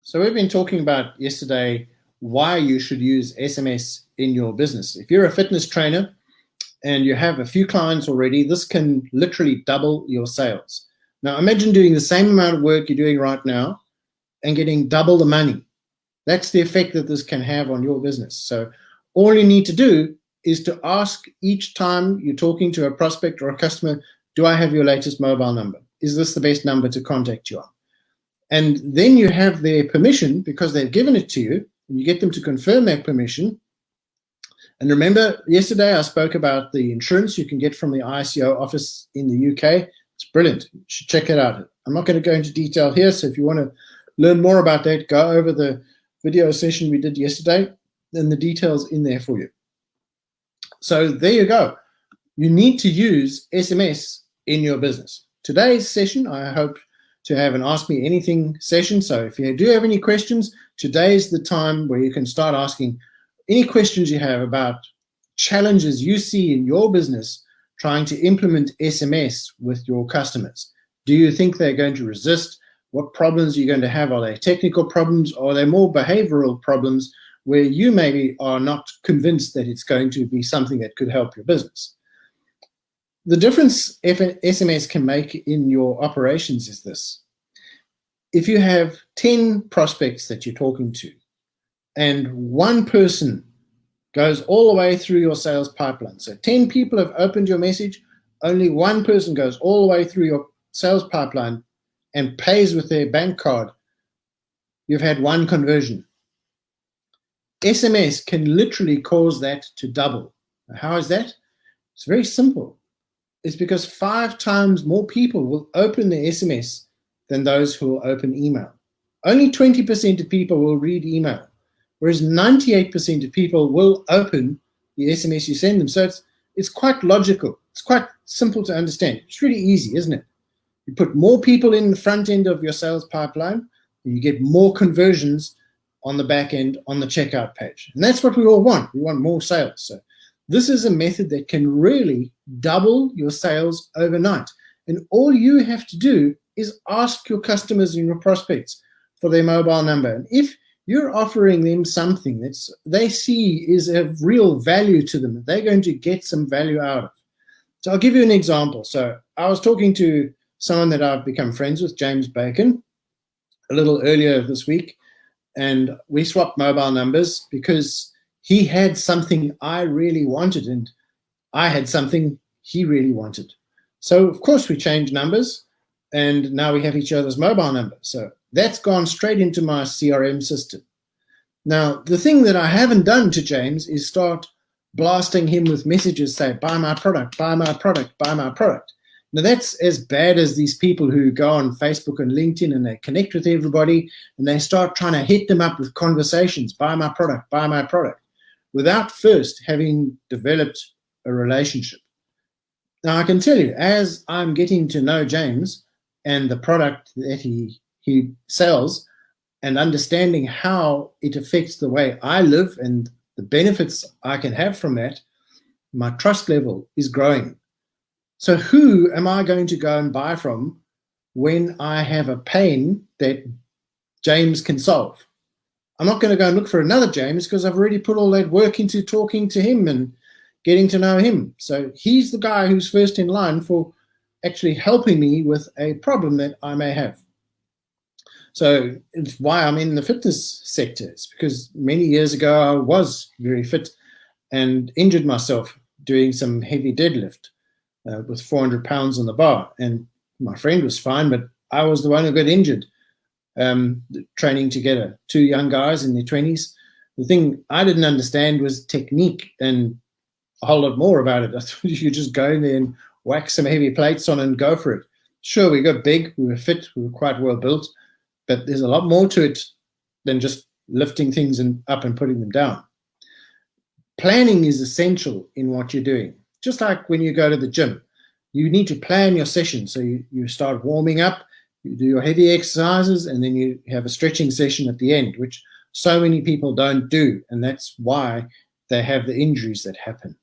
So we've been talking about yesterday why you should use SMS in your business. If you're a fitness trainer and you have a few clients already, this can literally double your sales. Now imagine doing the same amount of work you're doing right now and getting double the money. That's the effect that this can have on your business. So all you need to do is to ask each time you're talking to a prospect or a customer, do I have your latest mobile number? Is this the best number to contact you on? And then you have their permission because they've given it to you, and you get them to confirm that permission. And remember, yesterday I spoke about the insurance you can get from the ICO office in the UK. It's brilliant. You should check it out. I'm not going to go into detail here, so if you want to learn more about that, go over the video session we did yesterday, and the details in there for you. So there you go. You need to use SMS in your business. Today's session, I hope to have an Ask Me Anything session. So if you do have any questions, today's the time where you can start asking any questions you have about challenges you see in your business trying to implement SMS with your customers. Do you think they're going to resist? What problems are you going to have? Are they technical problems, or are they more behavioral problems where you maybe are not convinced that it's going to be something that could help your business? The difference SMS can make in your operations is this. If you have 10 prospects that you're talking to, and one person goes all the way through your sales pipeline, so 10 people have opened your message, only one person goes all the way through your sales pipeline and pays with their bank card, you've had one conversion. SMS can literally cause that to double. How is that? It's very simple. It's because 5 times more people will open the SMS than those who will open email. Only 20% of people will read email, whereas 98% of people will open the SMS you send them. So it's quite logical. It's quite simple to understand. It's really easy, isn't it? You put more people in the front end of your sales pipeline, and you get more conversions on the back end on the checkout page. And that's what we all want. We want more sales. So this is a method that can really double your sales overnight. And all you have to do is ask your customers and your prospects for their mobile number. And if you're offering them something that they see is of real value to them, they're going to get some value out of. So I'll give you an example. So I was talking to someone that I've become friends with, James Bacon, a little earlier this week, and we swapped mobile numbers because he had something I really wanted, and I had something he really wanted. So, of course, we changed numbers, and now we have each other's mobile numbers. So that's gone straight into my CRM system. Now, the thing that I haven't done to James is start blasting him with messages, say, buy my product, buy my product, buy my product. Now, that's as bad as these people who go on Facebook and LinkedIn and they connect with everybody and they start trying to hit them up with conversations, buy my product, without first having developed a relationship. Now, I can tell you, as I'm getting to know James and the product that he sells and understanding how it affects the way I live and the benefits I can have from that, my trust level is growing. So who am I going to go and buy from when I have a pain that James can solve? I'm not going to go and look for another James because I've already put all that work into talking to him and getting to know him. So he's the guy who's first in line for actually helping me with a problem that I may have. So it's why I'm in the fitness sector. It's because many years ago I was very fit and injured myself doing some heavy deadlift with 400 pounds on the bar. And my friend was fine, but I was the one who got injured. Training together, 2 young guys in their 20s. The thing I didn't understand was technique and a whole lot more about it. I thought you could just go in there and whack some heavy plates on and go for it. Sure, we got big, we were fit, we were quite well built, but there's a lot more to it than just lifting things up and putting them down. Planning is essential in what you're doing. Just like when you go to the gym, you need to plan your session. So you start warming up, you do your heavy exercises, and then you have a stretching session at the end, which so many people don't do, and that's why they have the injuries that happen.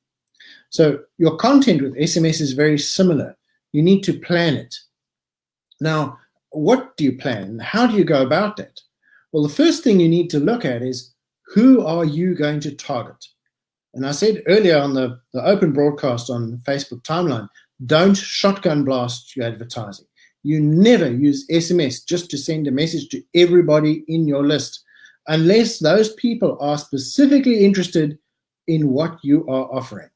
So your content with SMS is very similar. You need to plan it. Now, what do you plan? How do you go about that? Well, the first thing you need to look at is, who are you going to target? And I said earlier on the open broadcast on Facebook timeline, don't shotgun blast your advertising. You never use SMS just to send a message to everybody in your list, unless those people are specifically interested in what you are offering.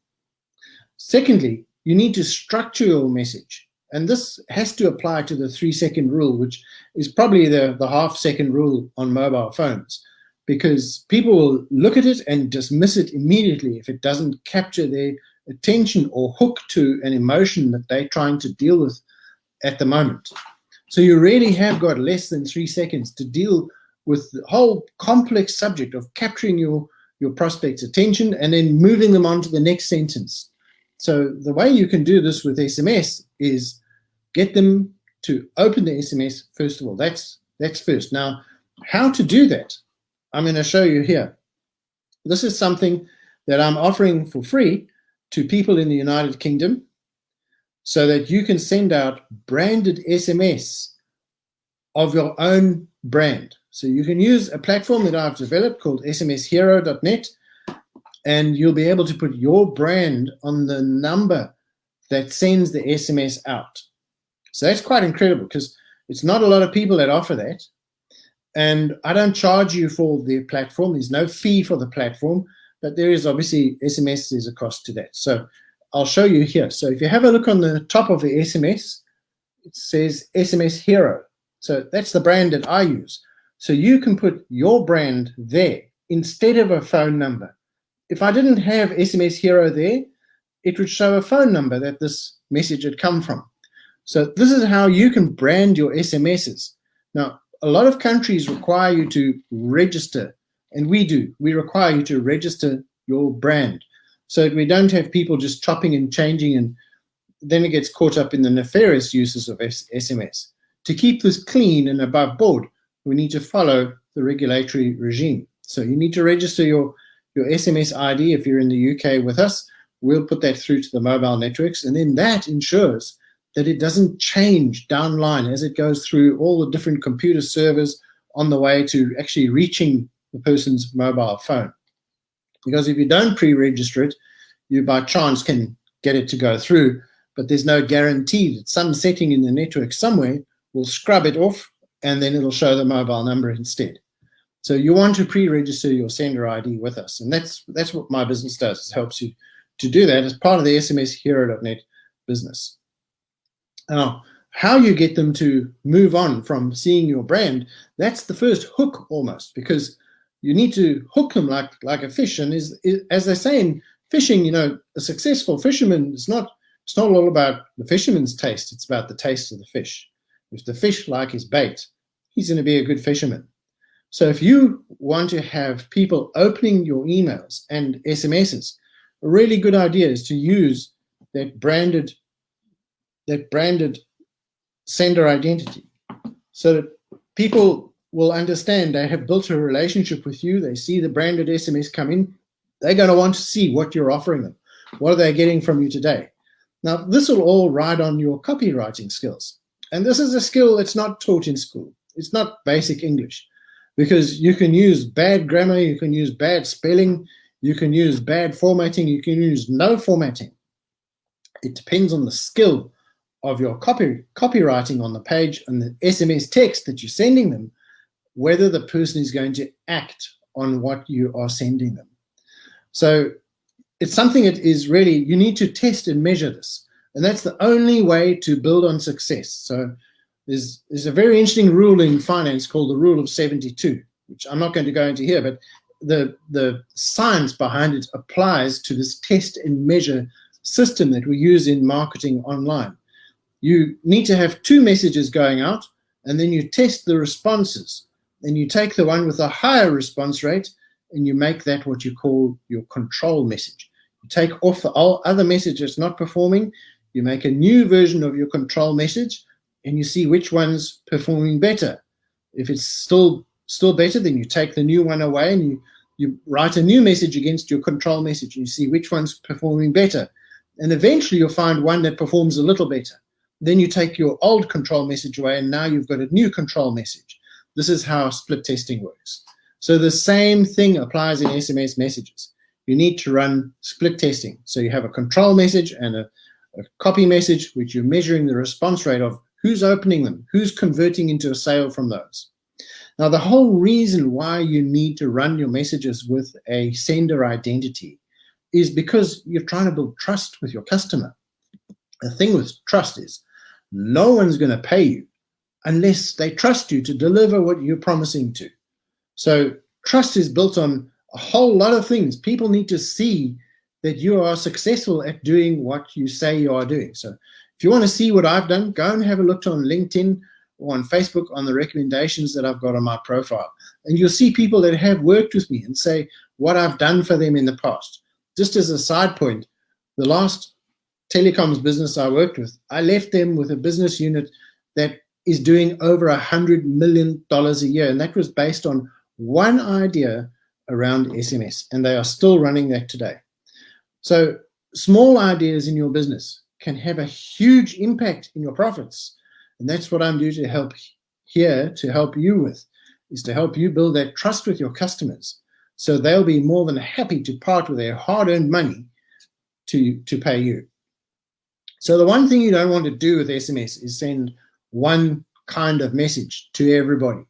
Secondly, you need to structure your message. And this has to apply to the 3-second rule, which is probably the half-second rule on mobile phones, because people will look at it and dismiss it immediately if it doesn't capture their attention or hook to an emotion that they're trying to deal with at the moment. So you really have got less than 3 seconds to deal with the whole complex subject of capturing your prospect's attention and then moving them on to the next sentence. So the way you can do this with SMS is get them to open the SMS first of all. That's first. Now, how to do that, I'm going to show you here. This is something that I'm offering for free to people in the United Kingdom so that you can send out branded SMS of your own brand. So you can use a platform that I've developed called smshero.net, and you'll be able to put your brand on the number that sends the SMS out. So that's quite incredible, because it's not a lot of people that offer that. And I don't charge you for the platform. There's no fee for the platform, but there is obviously SMS, there's a cost to that. So I'll show you here. So if you have a look on the top of the SMS, it says SMS Hero. So that's the brand that I use. So you can put your brand there instead of a phone number. If I didn't have SMS Hero there, it would show a phone number that this message had come from. So this is how you can brand your SMSs. Now, a lot of countries require you to register, and we do. We require you to register your brand so that we don't have people just chopping and changing, and then it gets caught up in the nefarious uses of SMS. To keep this clean and above board, we need to follow the regulatory regime. So you need to register your SMS ID if you're in the UK with us. We'll put that through to the mobile networks, and then that ensures that it doesn't change down line as it goes through all the different computer servers on the way to actually reaching the person's mobile phone. Because if you don't pre-register it, you by chance can get it to go through, but there's no guarantee that some setting in the network somewhere will scrub it off, and then it'll show the mobile number instead. So you want to pre-register your sender ID with us, and that's what my business does. It helps you to do that as part of the smshero.net business. Now, how you get them to move on from seeing your brand, that's the first hook almost, because you need to hook them like a fish. And as they say in fishing, you know, a successful fisherman it's not all about the fisherman's taste, it's about the taste of the fish. If the fish like his bait, he's going to be a good fisherman. So if you want to have people opening your emails and SMSs, a really good idea is to use that branded sender identity so that people will understand they have built a relationship with you. They see the branded SMS come in. They're going to want to see what you're offering them. What are they getting from you today? Now, this will all ride on your copywriting skills. And this is a skill that's not taught in school. It's not basic English, because you can use bad grammar, you can use bad spelling, you can use bad formatting, you can use no formatting. It depends on the skill of your copywriting on the page and the SMS text that you're sending them, whether the person is going to act on what you are sending them. So it's something that is really, you need to test and measure this. And that's the only way to build on success. So there's a very interesting rule in finance called the rule of 72, which I'm not going to go into here, but the science behind it applies to this test and measure system that we use in marketing online. You need to have 2 messages going out, and then you test the responses. And you take the one with a higher response rate, and you make that what you call your control message. You take off the other message that's not performing, you make a new version of your control message, and you see which one's performing better. If it's still better, then you take the new one away, and you write a new message against your control message, and you see which one's performing better. And eventually you'll find one that performs a little better. Then you take your old control message away, and now you've got a new control message. this is how split testing works. So the same thing applies in SMS messages. You need to run split testing. So you have a control message and a copy message, which you're measuring the response rate of who's opening them, who's converting into a sale from those. Now, the whole reason why you need to run your messages with a sender identity is because you're trying to build trust with your customer. The thing with trust is no one's going to pay you unless they trust you to deliver what you're promising to. So trust is built on a whole lot of things. People need to see that you are successful at doing what you say you are doing. So if you want to see what I've done, go and have a look on LinkedIn or on Facebook on the recommendations that I've got on my profile. And you'll see people that have worked with me and say what I've done for them in the past. Just as a side point, the last telecoms business I worked with, I left them with a business unit that is doing over $100 million a year. And that was based on one idea around SMS. And they are still running that today. So small ideas in your business can have a huge impact in your profits. And that's what I'm doing to help here, to help you with, is to help you build that trust with your customers. So they'll be more than happy to part with their hard-earned money to pay you. So the one thing you don't want to do with SMS is send one kind of message to everybody.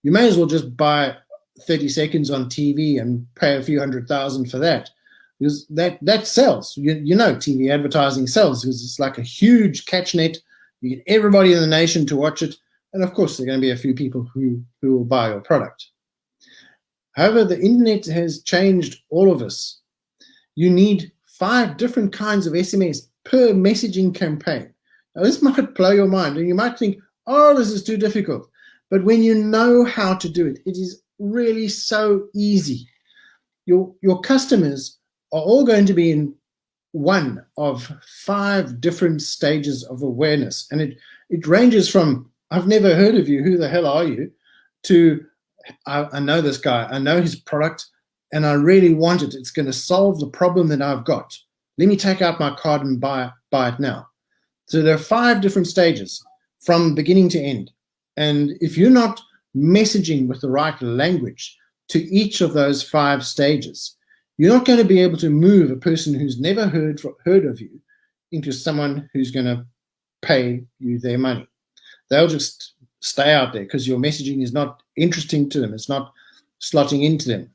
You may as well just buy 30 seconds on TV and pay a few $100,000 for that. Because that sells. You know TV advertising sells because it's like a huge catch net. You get everybody in the nation to watch it. And of course, there are going to be a few people who will buy your product. However, the internet has changed all of us. You need 5 different kinds of SMS per messaging campaign. Now, this might blow your mind, and you might think, oh, this is too difficult. But when you know how to do it, it is really so easy. Your customers are all going to be in one of 5 different stages of awareness. And it ranges from, I've never heard of you, who the hell are you, to I know this guy, I know his product, and I really want it. It's going to solve the problem that I've got. Let me take out my card and buy it now. So there are 5 different stages from beginning to end. And if you're not messaging with the right language to each of those 5 stages, you're not going to be able to move a person who's never heard of you into someone who's going to pay you their money. They'll just stay out there because your messaging is not interesting to them. It's not slotting into them.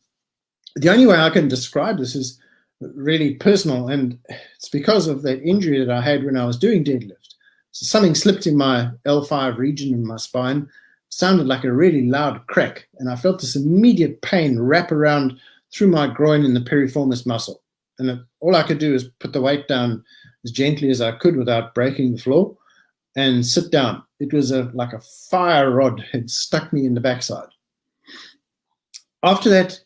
The only way I can describe this is really personal, and it's because of that injury that I had when I was doing deadlift. So something slipped in my L5 region in my spine. It sounded like a really loud crack, and I felt this immediate pain wrap around through my groin in the piriformis muscle. And all I could do is put the weight down as gently as I could without breaking the floor and sit down. It was like a fire rod had stuck me in the backside. After that,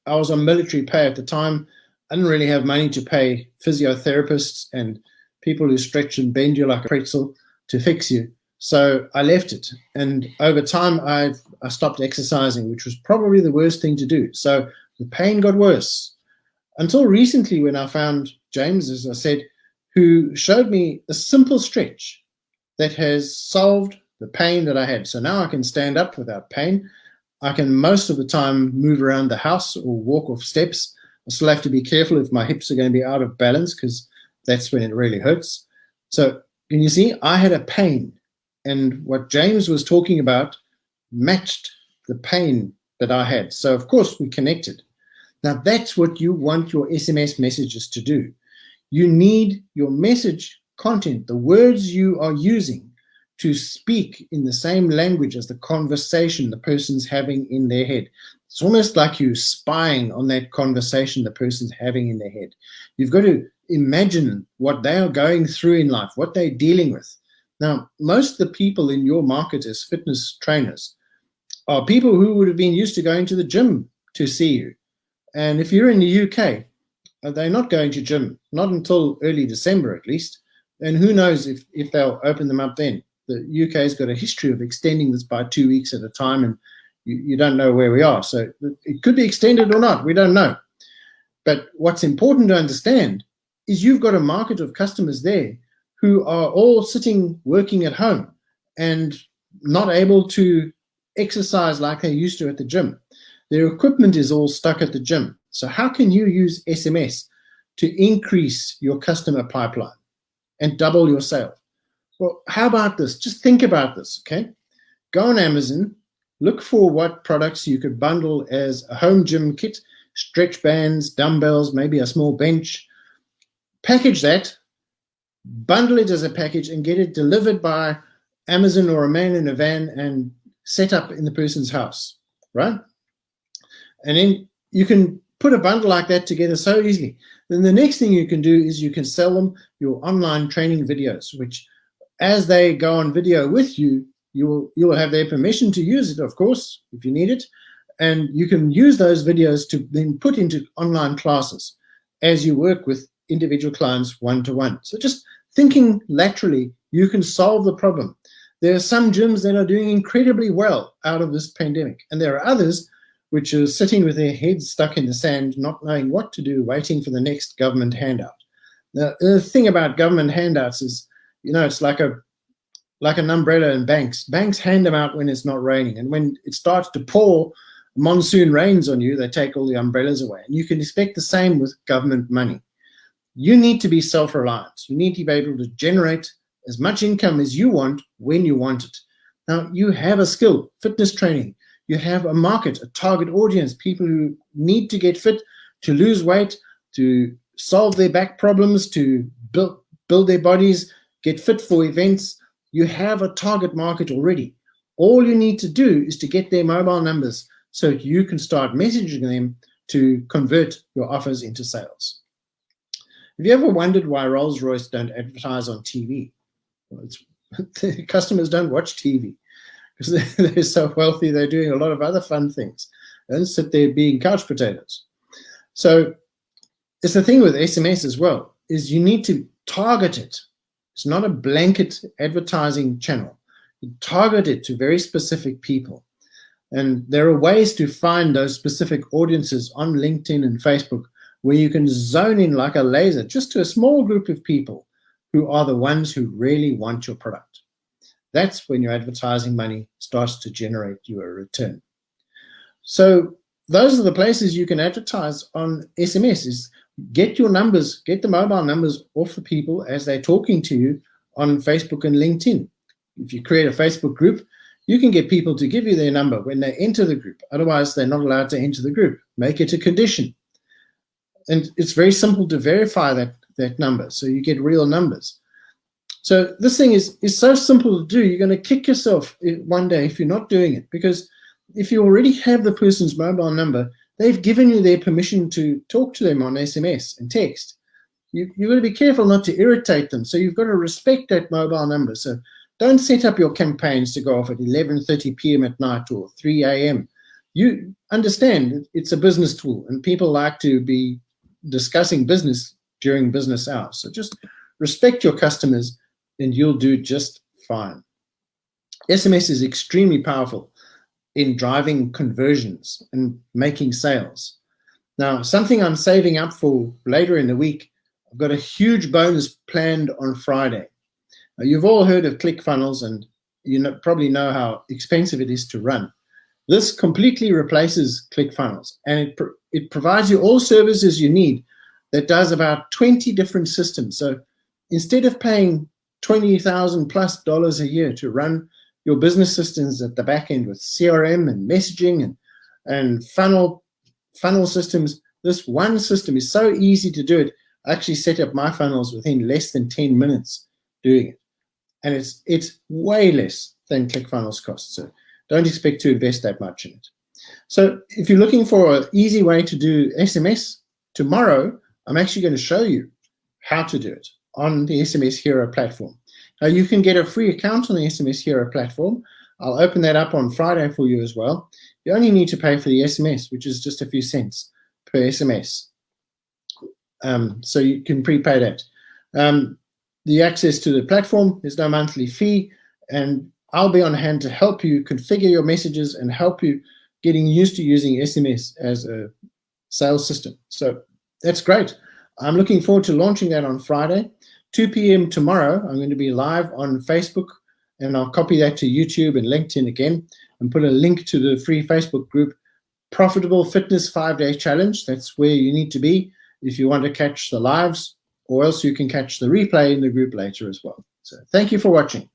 I was on military pay at the time. I didn't really have money to pay physiotherapists and people who stretch and bend you like a pretzel to fix you. So I left it. And over time, I stopped exercising, which was probably the worst thing to do. So the pain got worse until recently when I found James, as I said, who showed me a simple stretch that has solved the pain that I had. So now I can stand up without pain. I can most of the time move around the house or walk off steps. I still have to be careful if my hips are going to be out of balance because that's when it really hurts. So can you see, I had a pain, and what James was talking about matched the pain that I had. So of course we connected. Now that's what you want your SMS messages to do. You need your message content, the words you are using, to speak in the same language as the conversation the person's having in their head. It's almost like you spying on that conversation the person's having in their head. You've got to imagine what they are going through in life, what they're dealing with. Now, most of the people in your market as fitness trainers are people who would have been used to going to the gym to see you. And if you're in the UK, they're not going to gym, not until early December at least. And who knows if they'll open them up then. The UK's got a history of extending this by 2 weeks at a time, and you don't know where we are. So it could be extended or not. We don't know. But what's important to understand is you've got a market of customers there who are all sitting, working at home and not able to exercise like they used to at the gym. Their equipment is all stuck at the gym. So how can you use SMS to increase your customer pipeline and double your sale? Well, how about this? Just think about this, okay? Go on Amazon, look for what products you could bundle as a home gym kit, stretch bands, dumbbells, maybe a small bench. Package that, bundle it as a package, and get it delivered by Amazon or a man in a van and set up in the person's house, right? And then you can put a bundle like that together so easily. Then the next thing you can do is you can sell them your online training videos, which as they go on video with you, you will have their permission to use it, of course, if you need it. And you can use those videos to then put into online classes as you work with individual clients one-to-one. So just thinking laterally, you can solve the problem. There are some gyms that are doing incredibly well out of this pandemic, and there are others which are sitting with their heads stuck in the sand, not knowing what to do, waiting for the next government handout. Now, the thing about government handouts is, it's like an umbrella in banks. Banks hand them out when it's not raining, and when it starts to pour monsoon rains on you, they take all the umbrellas away. And you can expect the same with government money. You need to be self-reliant. You need to be able to generate as much income as you want when you want it. Now, you have a skill, fitness training. You have a market, a target audience, people who need to get fit, to lose weight, to solve their back problems, to build their bodies, get fit for events. You have a target market already. All you need to do is to get their mobile numbers so you can start messaging them to convert your offers into sales. Have you ever wondered why Rolls-Royce don't advertise on TV? Well, customers don't watch TV because they're so wealthy, they're doing a lot of other fun things. They don't sit there being couch potatoes. So it's the thing with SMS as well, is you need to target it. It's not a blanket advertising channel. You target it to very specific people. And there are ways to find those specific audiences on LinkedIn and Facebook where you can zone in like a laser just to a small group of people who are the ones who really want your product. That's when your advertising money starts to generate you a return. So those are the places you can advertise on SMS, is get your numbers, get the mobile numbers off the people as they're talking to you on Facebook and LinkedIn. If you create a Facebook group, you can get people to give you their number when they enter the group. Otherwise, they're not allowed to enter the group. Make it a condition. And it's very simple to verify that number, so you get real numbers. So this thing is so simple to do, you're going to kick yourself one day if you're not doing it, because if you already have the person's mobile number, they've given you their permission to talk to them on SMS and text. You've got to be careful not to irritate them, so you've got to respect that mobile number. So don't set up your campaigns to go off at 11:30 p.m. at night or 3 a.m. You understand it's a business tool, and people like to be discussing business during business hours. So just respect your customers and you'll do just fine. SMS is extremely powerful in driving conversions and making sales. Now, something I'm saving up for later in the week, I've got a huge bonus planned on Friday. Now, you've all heard of ClickFunnels, and you probably know how expensive it is to run. This completely replaces ClickFunnels, and it provides you all services you need that does about 20 different systems. So instead of paying $20,000+ a year to run your business systems at the back end with CRM and messaging and funnel systems, this one system is so easy to do it. I actually set up my funnels within less than 10 minutes doing it. And it's way less than ClickFunnels costs. So don't expect to invest that much in it. So if you're looking for an easy way to do SMS, tomorrow I'm actually going to show you how to do it on the SMS Hero platform. Now you can get a free account on the SMS Hero platform. I'll open that up on Friday for you as well. You only need to pay for the SMS, which is just a few cents per SMS. So you can prepay that. The access to the platform, there's no monthly fee, and I'll be on hand to help you configure your messages and help you getting used to using SMS as a sales system. So that's great. I'm looking forward to launching that on Friday. 2 p.m. tomorrow, I'm going to be live on Facebook and I'll copy that to YouTube and LinkedIn again, and put a link to the free Facebook group, Profitable Fitness 5-Day Challenge. That's where you need to be if you want to catch the lives, or else you can catch the replay in the group later as well. So thank you for watching.